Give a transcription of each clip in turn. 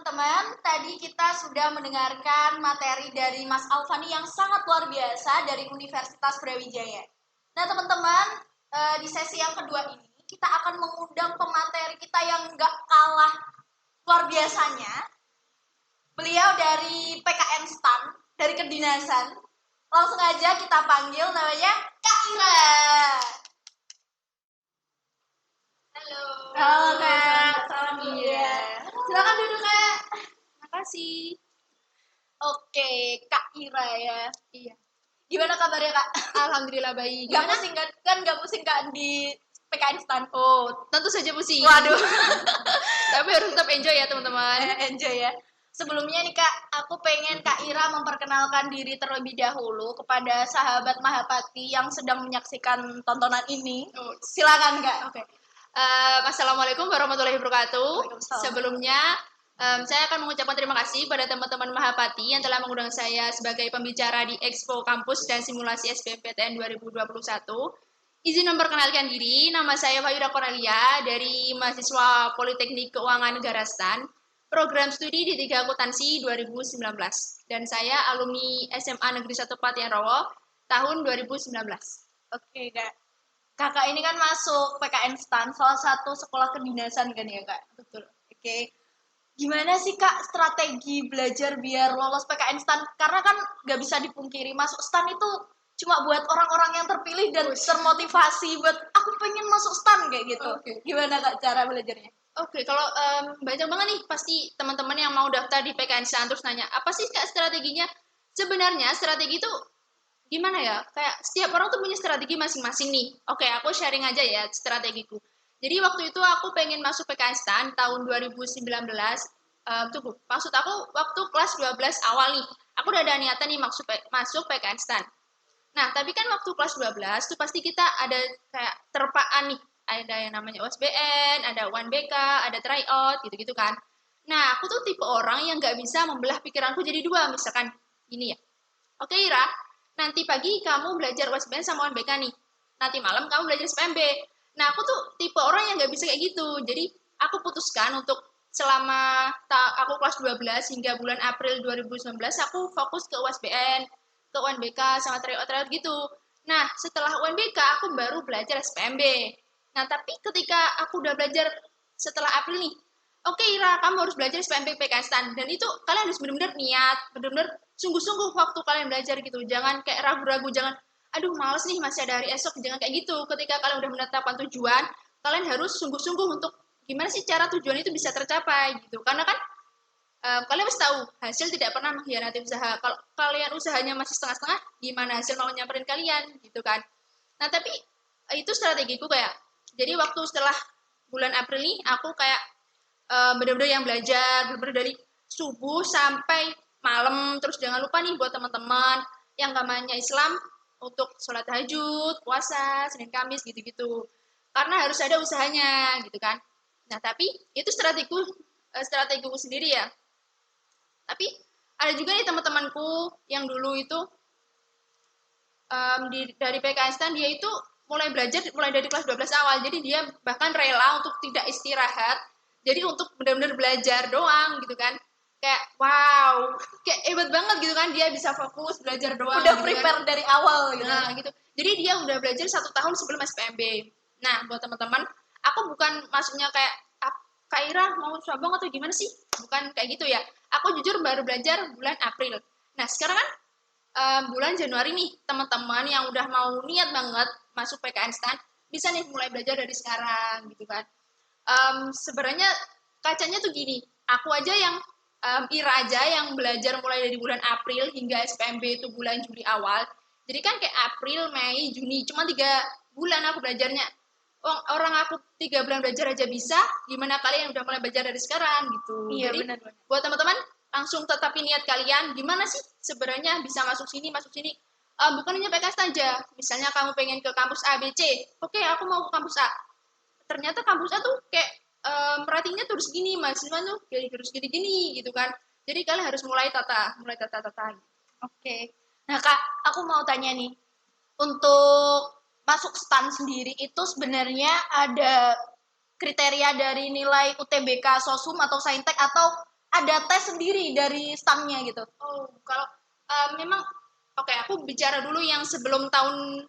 teman-teman, tadi kita sudah mendengarkan materi dari Mas Alfani yang sangat luar biasa dari Universitas Brawijaya. Nah teman-teman, di sesi yang kedua ini kita akan mengundang pemateri kita yang gak kalah luar biasanya. Beliau dari PKN STAN, dari kedinasan. Langsung aja kita panggil, namanya Kak Ira. Halo. Halo Kak, salam ya. Silakan duduk Kak. Makasih. Oke, Kak Ira ya. Iya. Gimana kabarnya Kak? Alhamdulillah baik. Gak Gimana? pusing kan gak pusing Kak di PKN STAN? Oh, tentu saja pusing. Waduh. Tapi harus tetap enjoy ya teman-teman. Enjoy ya. Sebelumnya nih Kak, aku pengen Kak Ira memperkenalkan diri terlebih dahulu kepada sahabat Mahapati yang sedang menyaksikan tontonan ini. Oh. Silakan Kak. Oke. Assalamualaikum warahmatullahi wabarakatuh. Waalaikumsalam. Sebelumnya saya akan mengucapkan terima kasih pada teman-teman Mahapati yang telah mengundang saya sebagai pembicara di Expo Kampus dan Simulasi SBMPTN 2021. Izin memperkenalkan diri, nama saya Fayuda Cornelia dari mahasiswa Politeknik Keuangan Negara STAN, program studi di 3 akuntansi 2019. Dan saya alumni SMA Negeri 1 Patianrowo tahun 2019. Oke Kak. Kakak ini kan masuk PKN STAN, salah satu sekolah kedinasan kan ya Kak? Betul. Oke. Gimana sih Kak strategi belajar biar lolos PKN STAN? Karena kan nggak bisa dipungkiri, masuk STAN itu cuma buat orang-orang yang terpilih dan termotivasi buat aku pengen masuk STAN kayak gitu. Oke. Gimana Kak cara belajarnya? Oke, kalau banyak banget nih pasti teman-teman yang mau daftar di PKN STAN terus nanya, apa sih Kak strateginya? Sebenarnya strategi itu gimana ya? Kayak setiap orang tuh punya strategi masing-masing nih. Oke, aku sharing aja ya strategiku. Jadi waktu itu aku pengen masuk PKN STAN tahun 2019. Tunggu, maksud aku waktu kelas 12 awal nih. Aku udah ada niatan nih masuk PKN STAN. Nah, tapi kan waktu kelas 12 tuh pasti kita ada kayak terpaan nih. Ada yang namanya USBN, ada UNBK, ada tryout, gitu-gitu kan. Nah, aku tuh tipe orang yang nggak bisa membelah pikiranku jadi dua. Misalkan gini ya. Oke, Ira, nanti pagi kamu belajar USBN sama UNBK nih. Nanti malam kamu belajar SPMB. Nah, aku tuh tipe orang yang nggak bisa kayak gitu. Jadi, aku putuskan untuk selama aku kelas 12 hingga bulan April 2019, aku fokus ke USBN, ke UNBK, sama tryout gitu. Nah, setelah UNBK, aku baru belajar SPMB. Nah, tapi ketika aku udah belajar setelah April nih, oke Ira, kamu harus belajar SPMB PKN STAN. Dan itu kalian harus benar-benar niat, benar-benar sungguh-sungguh waktu kalian belajar gitu. Jangan kayak ragu-ragu, jangan, aduh males nih masih ada hari esok. Jangan kayak gitu. Ketika kalian udah menetapkan tujuan, kalian harus sungguh-sungguh untuk gimana sih cara tujuan itu bisa tercapai gitu. Karena kan kalian pasti tahu hasil tidak pernah mengkhianati usaha. Kalau kalian usahanya masih setengah-setengah, gimana hasil mau nyamperin kalian gitu kan. Nah tapi itu strategiku kayak, jadi waktu setelah bulan April nih aku kayak bener-bener yang belajar, bener-bener dari subuh sampai malam. Terus jangan lupa nih buat teman-teman yang namanya Islam untuk sholat tahajud, puasa, Senin Kamis gitu-gitu. Karena harus ada usahanya gitu kan. Nah tapi itu strategiku sendiri ya. Tapi ada juga nih teman-temanku yang dulu itu dari PKN STAN dia itu mulai belajar mulai dari kelas 12 awal. Jadi dia bahkan rela untuk tidak istirahat. Jadi untuk benar-benar belajar doang gitu kan. Kayak wow, kayak hebat banget gitu kan, dia bisa fokus belajar doang. Udah gitu prepare kan. dari awal gitu. Nah gitu. Jadi dia udah belajar 1 tahun sebelum SPMB. Nah buat teman-teman, aku bukan maksudnya kayak Kak Ira mau cabang atau gimana sih? Bukan kayak gitu ya. Aku jujur baru belajar bulan April. Nah sekarang kan bulan Januari nih, teman-teman yang udah mau niat banget masuk PKN STAN bisa nih mulai belajar dari sekarang gitu kan. Sebenarnya kacanya tuh gini, aku aja yang Ira aja yang belajar mulai dari bulan April hingga SPMB itu bulan Juli awal. Jadi kan kayak April, Mei, Juni, cuma 3 bulan aku belajarnya. Orang aku 3 bulan belajar aja bisa, gimana kalian yang udah mulai belajar dari sekarang gitu. Iya, Jadi benar. buat teman-teman langsung tetapin niat kalian, gimana sih sebenarnya bisa masuk sini. Bukan hanya PKS aja, misalnya kamu pengen ke kampus A, B, C, oke aku mau ke kampus A. Ternyata kampus A tuh kayak ratingnya terus gini, mahasiswa tuh kayak terus gini-gini gitu kan. Jadi kalian harus mulai tata. Oke. Nah Kak, aku mau tanya nih, untuk masuk STAN sendiri itu sebenarnya ada kriteria dari nilai UTBK, Sosum atau Saintek atau ada tes sendiri dari stamnya gitu? Oh, kalau memang oke, aku bicara dulu yang sebelum tahun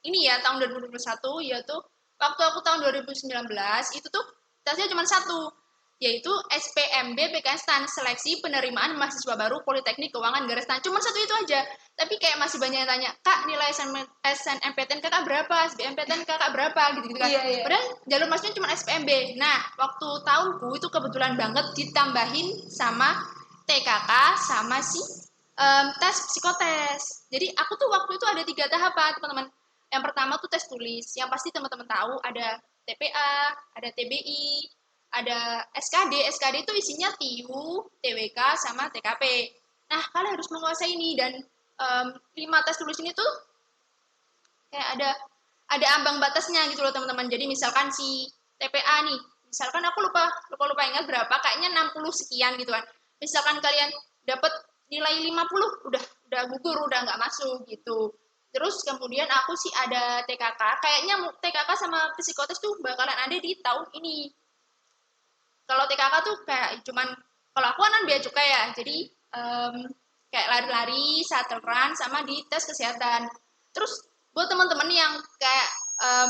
ini ya, tahun 2021, yaitu waktu aku tahun 2019 itu tuh tesnya cuma satu, yaitu SPMB PKN STAN, seleksi penerimaan mahasiswa baru Politeknik Keuangan Garis STAN. Cuma satu itu aja. Tapi kayak masih banyak yang tanya, "Kak, nilai SNMPTN Kakak berapa? SBMPTN Kakak berapa?" gitu-gitu kan. Iya, iya. Padahal jalur masuknya cuma SPMB. Nah, waktu tahunku itu kebetulan banget ditambahin sama TKK sama si tes psikotes. Jadi aku tuh waktu itu ada 3 tahapan, teman-teman. Yang pertama tuh tes tulis, yang pasti teman-teman tahu ada TPA, ada TBI, ada SKD. SKD itu isinya TIU, TWK, sama TKP. Nah, kalian harus menguasai ini dan 5 tes tulis ini tuh kayak ada ambang batasnya gitu loh teman-teman. Jadi misalkan si TPA nih, misalkan aku lupa ingat berapa, kayaknya 60 sekian gitu kan. Misalkan kalian dapat nilai 50, udah gugur, udah nggak masuk gitu. Terus kemudian aku sih ada TKK, kayaknya TKK sama psikotes tuh bakalan ada di tahun ini. Kalau TKK tuh kayak cuman, kalau aku kan bea cukai ya, jadi kayak lari-lari, shuttle run, sama di tes kesehatan. Terus buat teman-teman yang kayak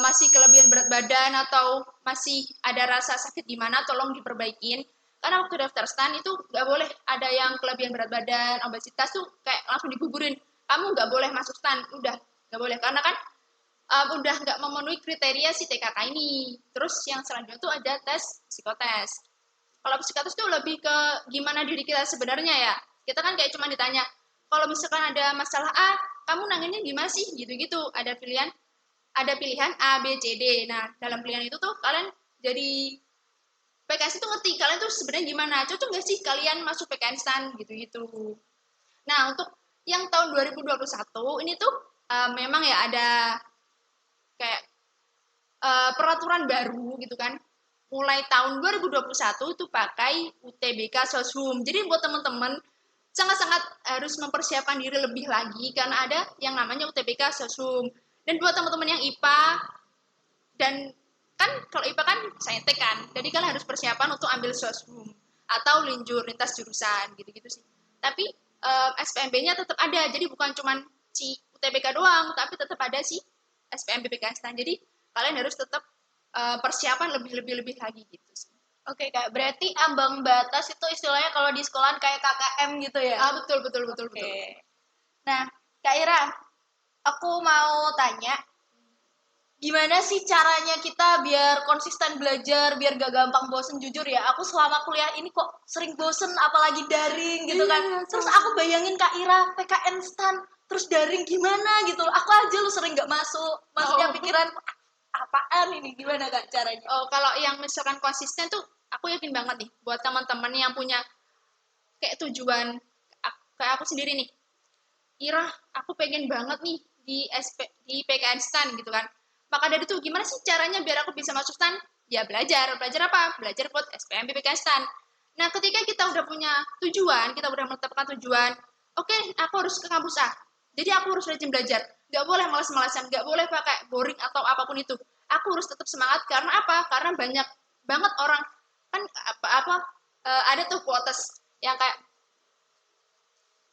masih kelebihan berat badan atau masih ada rasa sakit di mana, tolong diperbaikin. Karena waktu daftar STAN itu nggak boleh ada yang kelebihan berat badan, obesitas tuh kayak langsung digugurin. Kamu nggak boleh masuk STAN, udah nggak boleh. Karena kan udah nggak memenuhi kriteria si TKK ini. Terus yang selanjutnya tuh ada tes psikotes. Kalau psikotes tuh lebih ke gimana diri kita sebenarnya ya. Kita kan kayak cuma ditanya, kalau misalkan ada masalah A, kamu nanginnya gimana sih? Gitu-gitu. Ada pilihan A, B, C, D. Nah, dalam pilihan itu tuh kalian jadi PKS itu ngerti kalian tuh sebenarnya gimana. Cocok nggak sih kalian masuk PKN STAN gitu-gitu. Nah, untuk yang tahun 2021 ini tuh memang ya ada kayak peraturan baru gitu kan. Mulai tahun 2021 itu pakai UTBK Soshum. Jadi buat teman-teman sangat-sangat harus mempersiapkan diri lebih lagi karena ada yang namanya UTBK Soshum. Dan buat teman-teman yang IPA dan kan kalau IPA kan saintek kan, jadi kalian harus persiapan untuk ambil Soshum atau lintas jurusan gitu-gitu sih. Tapi SPMB-nya tetap ada, jadi bukan cuma si UTBK doang, tapi tetap ada si SPMB PKStan. Jadi kalian harus tetap persiapan lebih lagi gitu sih. Oke Kak, berarti ambang batas itu istilahnya kalau di sekolahan kayak KKM gitu ya? Betul. Nah, Kak Ira, aku mau tanya, gimana sih caranya kita biar konsisten belajar, biar gak gampang bosen? Jujur ya, aku selama kuliah ini kok sering bosen, apalagi daring gitu kan. Terus aku bayangin Kak Ira, PKN STAN, terus daring gimana gitu. Aku aja lu sering gak masuk. Maksudnya pikiran, apaan ini, gimana Kak caranya? Oh, kalau yang misalkan konsisten tuh, aku yakin banget nih, buat teman-teman yang punya kayak tujuan, kayak aku sendiri nih, Ira, aku pengen banget nih di PKN STAN gitu kan. Maka dari itu gimana sih caranya biar aku bisa masuk STAN? Ya belajar apa? Belajar buat SPMB PKN STAN. Nah, ketika kita udah punya tujuan, kita udah menetapkan tujuan, oke, aku harus ke kampus A. Jadi aku harus rajin belajar. Gak boleh malas-malasan, gak boleh pakai boring atau apapun itu. Aku harus tetap semangat karena apa? Karena banyak banget orang kan ada tuh quotes yang kayak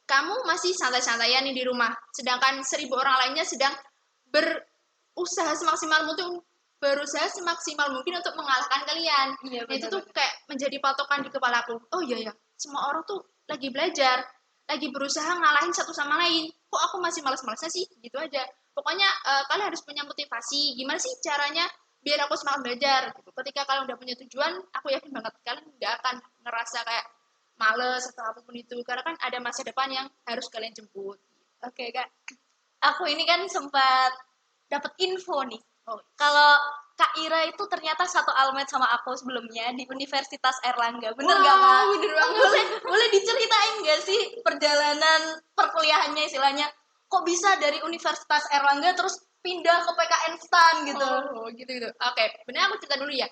kamu masih santai-santaian nih di rumah, sedangkan 1.000 orang lainnya sedang berusaha semaksimal mungkin untuk mengalahkan kalian. Iya, Nah, itu tuh kayak menjadi patokan di kepalaku. Oh iya ya, semua orang tuh lagi belajar, lagi berusaha ngalahin satu sama lain. Kok aku masih malas-malasnya sih? Gitu aja. Pokoknya kalian harus punya motivasi. Gimana sih caranya biar aku semangat belajar? Gitu. Ketika kalian udah punya tujuan, aku yakin banget kalian nggak akan ngerasa kayak males atau apapun itu karena kan ada masa depan yang harus kalian jemput. Oke Kak, aku ini kan sempat dapat info nih. Kalau Kak Ira itu ternyata satu almet sama aku sebelumnya di Universitas Erlangga. Bener nggak Kak? Bener banget. Boleh diceritain nggak sih perjalanan perkuliahannya istilahnya? Kok bisa dari Universitas Erlangga terus pindah ke PKN STAN gitu? Gitu. Oke, bener aku cerita dulu ya.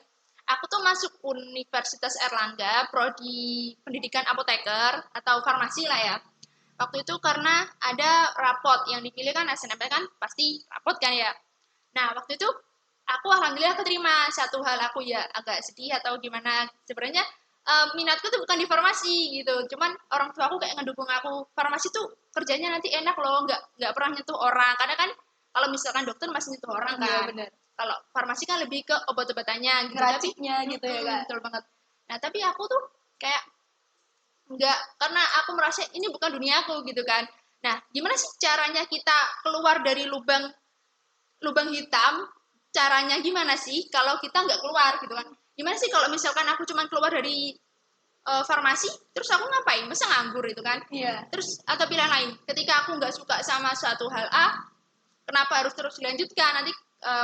Aku tuh masuk Universitas Erlangga, prodi pendidikan apoteker atau farmasi lah ya. Waktu itu karena ada rapot yang dipilih kan SNMP kan pasti rapot kan ya. Nah, waktu itu aku alhamdulillah keterima. Satu hal aku ya agak sedih atau gimana. Sebenarnya minatku tuh bukan di farmasi gitu, cuman orang tua aku kayak ngedukung aku, farmasi tuh kerjanya nanti enak loh, nggak pernah nyentuh orang, karena kan kalau misalkan dokter masih nyentuh orang Iya kan, benar. kalau farmasi kan lebih ke obat-obatannya gitu, tapi Ngeraciknya gitu ya Kak. betul banget. Nah tapi aku tuh kayak nggak, karena aku merasa ini bukan dunia aku gitu kan. Nah gimana sih caranya kita keluar dari lubang lubang hitam, caranya gimana sih kalau kita nggak keluar gitu kan, gimana sih kalau misalkan aku cuma keluar dari farmasi terus aku ngapain, masa nganggur itu kan. Iya. Terus atau pilihan lain, ketika aku nggak suka sama suatu hal A, kenapa harus terus dilanjutkan, nanti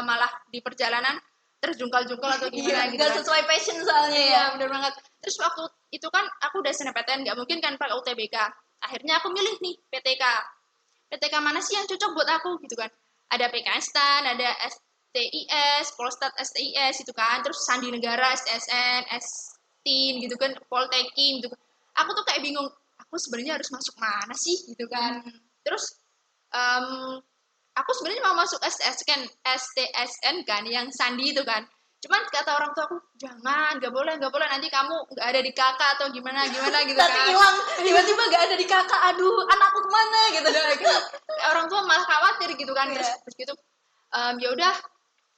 malah di perjalanan terjungkal-jungkal atau Iya, gimana gitu nggak kan. sesuai passion soalnya ya. Iya bener banget. Terus waktu itu kan aku udah SNMPTN, nggak mungkin kan pakai UTBK, akhirnya aku milih nih PTK. PTK mana sih yang cocok buat aku gitu kan. Ada PKN STAN, ada STIS, Polstat STIS itu kan, terus Sandi Negara, STSN, STIN gitu kan, Poltekim gitu. Aku tuh kayak bingung, aku sebenarnya harus masuk mana sih gitu kan. Terus aku sebenarnya mau masuk STSN kan, yang Sandi itu kan. Cuman kata orang tua aku, jangan, nggak boleh, nanti kamu nggak ada di kakak atau gimana gitu Nanti kan. hilang, tiba-tiba nggak ada di kakak, aduh anakku kemana gitu. Udah gitu, orang tua malah khawatir gitu kan. Iya. Terus gitu, ya udah,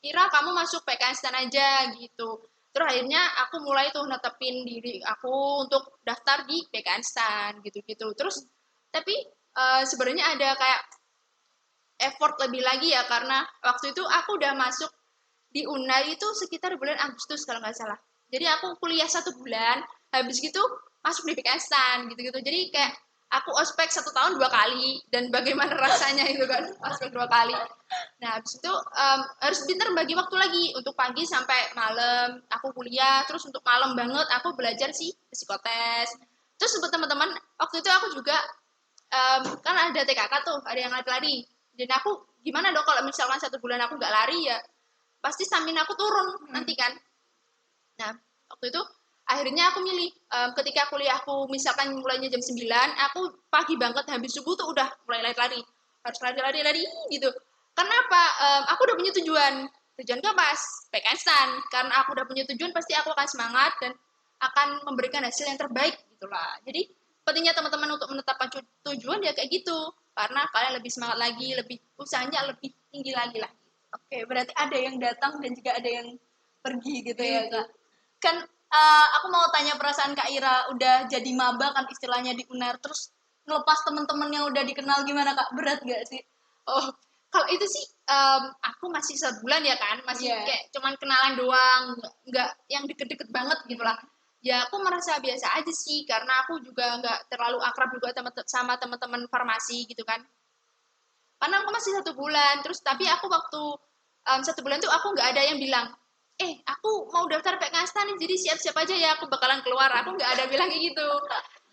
Ira kamu masuk PKN STAN aja gitu. Terus akhirnya aku mulai tuh netepin diri aku untuk daftar di PKN STAN gitu-gitu. Terus tapi sebenarnya ada kayak effort lebih lagi ya, karena waktu itu aku udah masuk di UNAR itu sekitar bulan Agustus kalau nggak salah. Jadi aku kuliah 1 bulan, habis gitu masuk di PKN STAN gitu-gitu. Jadi kayak aku ospek 1 tahun 2 kali, dan bagaimana rasanya itu kan ospek 2 kali. Nah habis itu harus pinter bagi waktu lagi, untuk pagi sampai malam aku kuliah, terus untuk malam banget aku belajar sih psikotes. Terus buat teman-teman, waktu itu aku juga kan ada TKK tuh, ada yang lari-lari. Dan aku gimana dong kalau misalkan 1 bulan aku nggak lari, ya pasti stamina aku turun nanti kan. Nah waktu itu akhirnya aku milih, ketika kuliahku misalkan mulainya jam 9, aku pagi banget habis subuh tuh udah mulai lari-lari, harus lari gitu. Kenapa? Aku udah punya tujuanku pas PKN STAN, karena aku udah punya tujuan pasti aku akan semangat dan akan memberikan hasil yang terbaik gitulah. Jadi pentingnya teman-teman untuk menetapkan tujuan ya kayak gitu, karena kalian lebih semangat lagi, lebih usahanya lebih tinggi lagi lah. Oke, berarti ada yang datang dan juga ada yang pergi gitu ya Gitu. Kak. Kan aku mau tanya perasaan Kak Ira, udah jadi maba kan istilahnya di UNER, terus ngelepas temen-temen yang udah dikenal gimana Kak? Berat gak sih? Oh, kalau itu sih aku masih sebulan ya kan, masih Iya. kayak cuman kenalan doang, nggak yang deket-deket banget gitu lah. Ya aku merasa biasa aja sih, karena aku juga nggak terlalu akrab juga sama teman-teman farmasi gitu kan. Karena aku masih 1 bulan, terus tapi aku waktu 1 bulan tuh aku nggak ada yang bilang, aku mau daftar PKSTA nih, jadi siap-siap aja ya, aku bakalan keluar. Aku nggak ada bilang kayak gitu.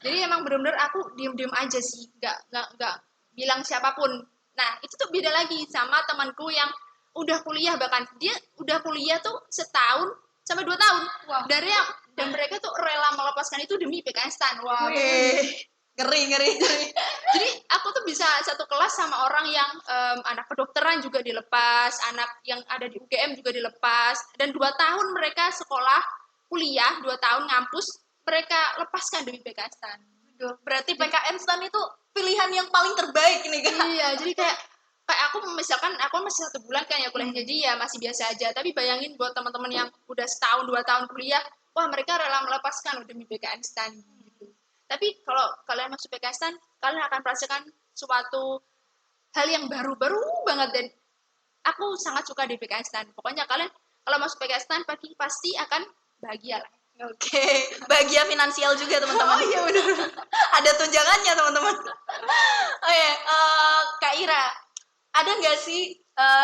Jadi emang bener-bener aku diem-diem aja sih, nggak bilang siapapun. Nah itu tuh beda lagi sama temanku yang udah kuliah, bahkan dia udah kuliah tuh 1 tahun sampai 2 tahun. Wah. Dan mereka tuh rela melepaskan itu demi PKSTA. Wah, Wih, ngeri. jadi aku tuh bisa satu kelas sama orang yang anak kedokteran juga dilepas, anak yang ada di UGM juga dilepas, dan 2 tahun mereka sekolah kuliah, 2 tahun ngampus, mereka lepaskan demi PKStan. Aduh, berarti PKN STAN itu pilihan yang paling terbaik nih Kak. Iya, jadi kayak aku misalkan aku masih 1 bulan kan ya kuliah, jadi ya masih biasa aja. Tapi bayangin buat teman-teman yang udah setahun 2 tahun kuliah, wah mereka rela melepaskan demi PKN STAN gitu. Tapi kalau kalian masuk PKN STAN, kalian akan merasakan suatu hal yang baru banget, dan aku sangat suka di PKN STAN. Pokoknya kalian kalau masuk PKN STAN pasti akan bahagia lah. Oke, bahagia finansial juga teman-teman. Oh iya benar. Ada tunjangannya teman-teman. Oke, Kak Ira, ada nggak sih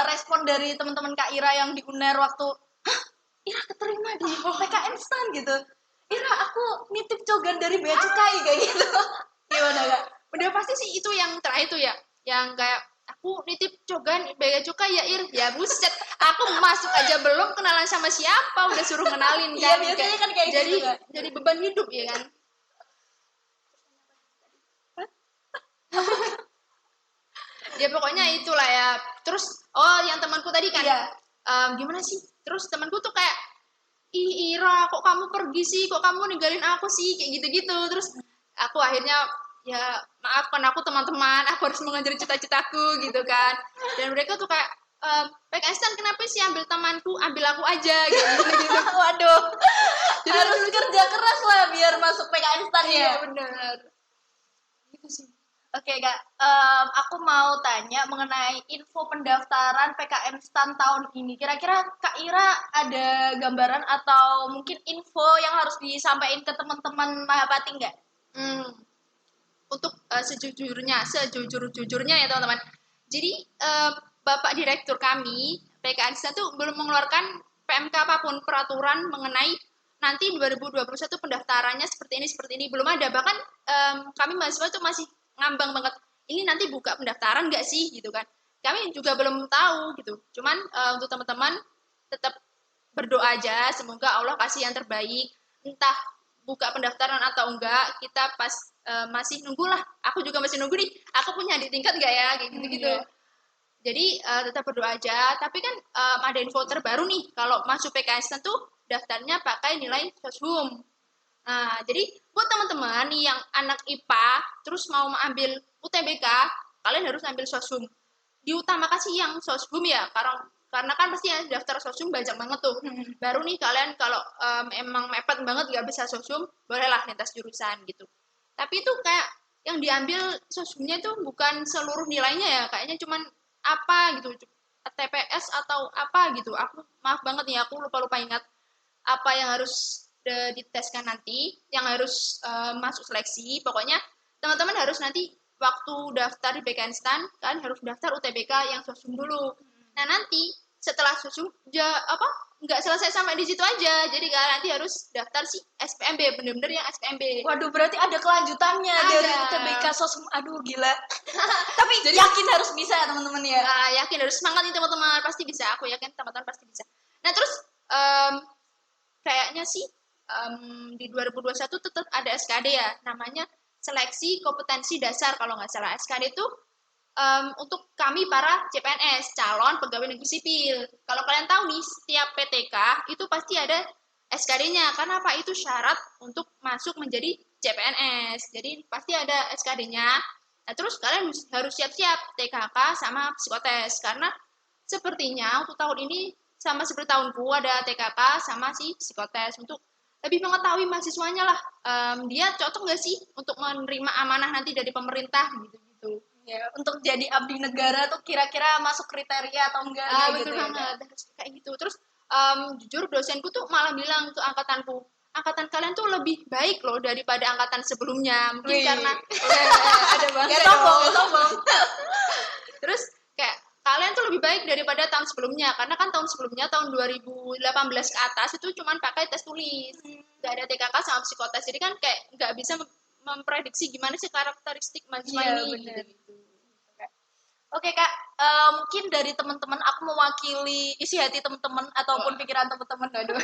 respon dari teman-teman Kak Ira yang di UNER waktu, hah, Ira keterima di PKN STAN gitu. Ira, aku nitip cogan dari bea cukai kayak gitu. Gimana Kak? Udah pasti sih itu yang terakhir itu ya, yang kayak aku nitip cogan bea cukai ya Ir, ya buset, aku masuk aja belum kenalan sama siapa udah suruh kenalin Iya, kan. biasanya kan kayak jadi gitu, Kak. jadi beban hidup ya kan. Ya pokoknya itulah ya. Terus yang temanku tadi kan, Iya. gimana sih, terus temanku tuh kayak ih Ira kok kamu pergi sih, kok kamu ninggalin aku sih, kayak gitu-gitu. Terus aku akhirnya ya maafkan aku teman-teman, aku harus mengejar cita-citaku gitu kan. Dan mereka tuh kayak PKS kenapa sih ambil temanku, ambil aku aja gitu gitu. Waduh, Jadi harus dulu tuh kerja keras lah biar masuk PKN STAN ya. iya benar. Gitu sih. Oke Kak, aku mau tanya mengenai info pendaftaran PKN STAN tahun ini. Kira-kira Kak Ira ada gambaran atau mungkin info yang harus disampaikan ke teman-teman Mahapati nggak? Hmm, untuk sejujur-jujurnya ya teman-teman. Jadi Bapak Direktur kami PKN tuh belum mengeluarkan PMK apapun peraturan mengenai nanti 2021 pendaftarannya seperti ini belum ada. Bahkan kami mahasiswa tuh masih ngambang banget. Ini nanti buka pendaftaran nggak sih gitu kan? Kami juga belum tahu gitu. Cuman untuk teman-teman tetap berdoa aja semoga Allah kasih yang terbaik. Entah buka pendaftaran atau enggak, kita pas masih nunggulah. Aku juga masih nunggu nih. Aku punya di tingkat enggak ya kayak gitu-gitu. Iya. Jadi tetap berdoa aja. Tapi kan ada info terbaru nih. Kalau masuk PKS tentu daftarnya pakai nilai soshum. Nah, jadi buat teman-teman nih yang anak IPA terus mau mengambil UTBK, kalian harus ambil soshum. Diutamakan sih yang soshum ya, karena kan pasti ya daftar soshum banyak banget tuh. Baru nih kalian kalau emang mepet banget gak bisa soshum, bolehlah lintas jurusan gitu. Tapi itu kayak yang diambil soshumnya itu bukan seluruh nilainya ya, kayaknya cuman apa gitu, TPS atau apa gitu. Aku maaf banget nih, aku lupa-lupa ingat apa yang harus diteskan nanti, yang harus masuk seleksi. Pokoknya teman-teman harus nanti waktu daftar di PKN STAN, kalian harus daftar UTBK yang sosum dulu. Nah nanti setelah sosum, apa nggak selesai sampai di situ aja. Jadi kalian nanti harus daftar si SPMB, bener-bener yang SPMB. Waduh, berarti ada kelanjutannya dari Ada. UTBK sosum. Aduh, gila. Tapi Jadi yakin harus bisa ya teman-teman ya. yakin harus semangat nih teman-teman, pasti bisa. Aku yakin teman-teman pasti bisa. Nah terus um, kayaknya sih di 2021 tetap ada SKD ya, namanya seleksi kompetensi dasar kalau nggak salah. SKD itu untuk kami para CPNS, calon pegawai negeri sipil. Kalau kalian tahu nih, setiap PTK itu pasti ada SKD-nya, karena apa? Itu syarat untuk masuk menjadi CPNS. Jadi pasti ada SKD-nya. Nah, terus kalian harus siap-siap TKK sama psikotes, karena sepertinya untuk tahun ini sama seperti tahunku ada TKK sama si psikotes untuk lebih mengetahui mahasiswanya lah. Dia cocok nggak sih untuk menerima amanah nanti dari pemerintah gitu-gitu. Ya, untuk jadi abdi negara tuh kira-kira masuk kriteria atau enggak Betul gitu ya. banget, harus kayak gitu. Terus jujur dosenku tuh malah bilang untuk angkatanku, angkatan kalian tuh lebih baik loh daripada angkatan sebelumnya. Mungkin Wih. karena ada banget Ya sombong, ya sombong. Terus kayak kalian tuh lebih baik daripada tahun sebelumnya, karena kan tahun sebelumnya tahun 2018 ke atas itu cuman pakai tes tulis, nggak ada TKK sama psikotes, jadi kan kayak nggak bisa memprediksi gimana sih karakteristik mahasiswa Iya, ini benar. gitu. Oke Kak, mungkin dari teman-teman aku mewakili isi hati teman-teman ataupun Wah. pikiran teman-teman. Waduh.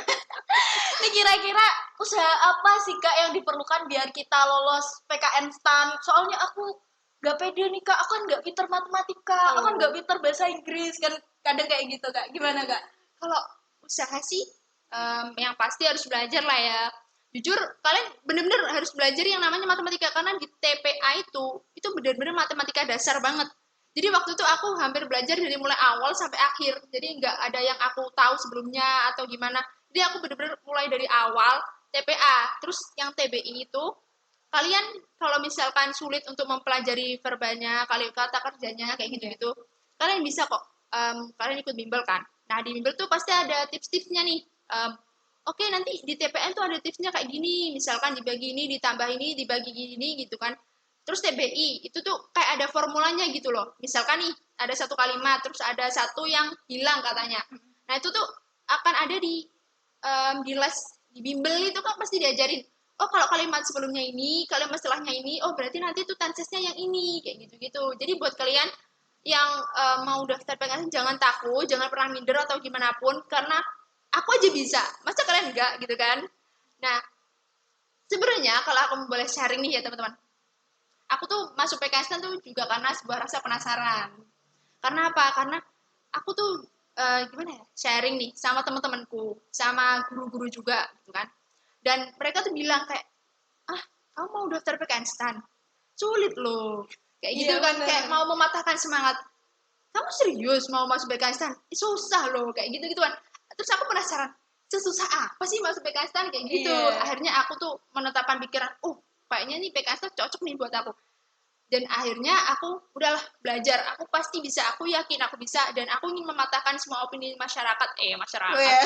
Ini kira-kira usaha apa sih Kak yang diperlukan biar kita lolos PKN STAN? Soalnya aku gak pede nih Kak, aku kan gak pinter matematika, aku kan gak pinter bahasa Inggris, kan kadang kayak gitu Kak. Gimana Kak? Kalau usaha sih yang pasti harus belajar lah ya. Jujur kalian bener-bener harus belajar yang namanya matematika, karena di TPA itu bener-bener matematika dasar banget. Jadi waktu itu aku hampir belajar dari mulai awal sampai akhir. Jadi nggak ada yang aku tahu sebelumnya atau gimana. Jadi aku bener-bener mulai dari awal TPA. Terus yang TBI itu kalian kalau misalkan sulit untuk mempelajari verbanya, kali kata kerjanya kayak gitu-gitu, kalian bisa kok. Kalian ikut bimbel kan. Nah di bimbel tuh pasti ada tips-tipsnya nih. Oke, nanti di TPN tuh ada tipsnya kayak gini, misalkan dibagi ini, ditambah ini, dibagi gini gitu kan. Terus TBI itu tuh kayak ada formulanya gitu loh. Misalkan nih ada satu kalimat, terus ada satu yang hilang katanya. Nah itu tuh akan ada di les di bimbel itu kan pasti diajarin. Oh kalau kalimat sebelumnya ini, kalimat setelahnya ini, oh berarti nanti tuh tensesnya yang ini kayak gitu-gitu. Jadi buat kalian yang mau daftar PKN jangan takut, jangan pernah minder atau gimana pun, karena aku aja bisa, masa kalian enggak gitu kan. Nah sebenarnya kalau aku boleh sharing nih ya teman-teman, aku tuh masuk PKN tuh juga karena sebuah rasa penasaran. Karena apa? Karena aku tuh gimana ya, sharing nih sama teman-temanku, sama guru-guru juga gitu kan. Dan mereka tuh bilang kayak, ah kamu mau daftar PKN STAN? Sulit loh. Kayak gitu Iya kan, bener. kayak mau mematahkan semangat. Kamu serius mau masuk PKN STAN? Susah loh, kayak gitu-gitu kan. Terus aku penasaran, sesusah apa sih masuk PKN STAN kayak gitu. Iya. Akhirnya aku tuh menetapkan pikiran, kayaknya nih PKN STAN cocok nih buat aku. Dan akhirnya aku udahlah belajar, aku pasti bisa, aku yakin aku bisa, dan aku ingin mematahkan semua opini masyarakat Oh, iya.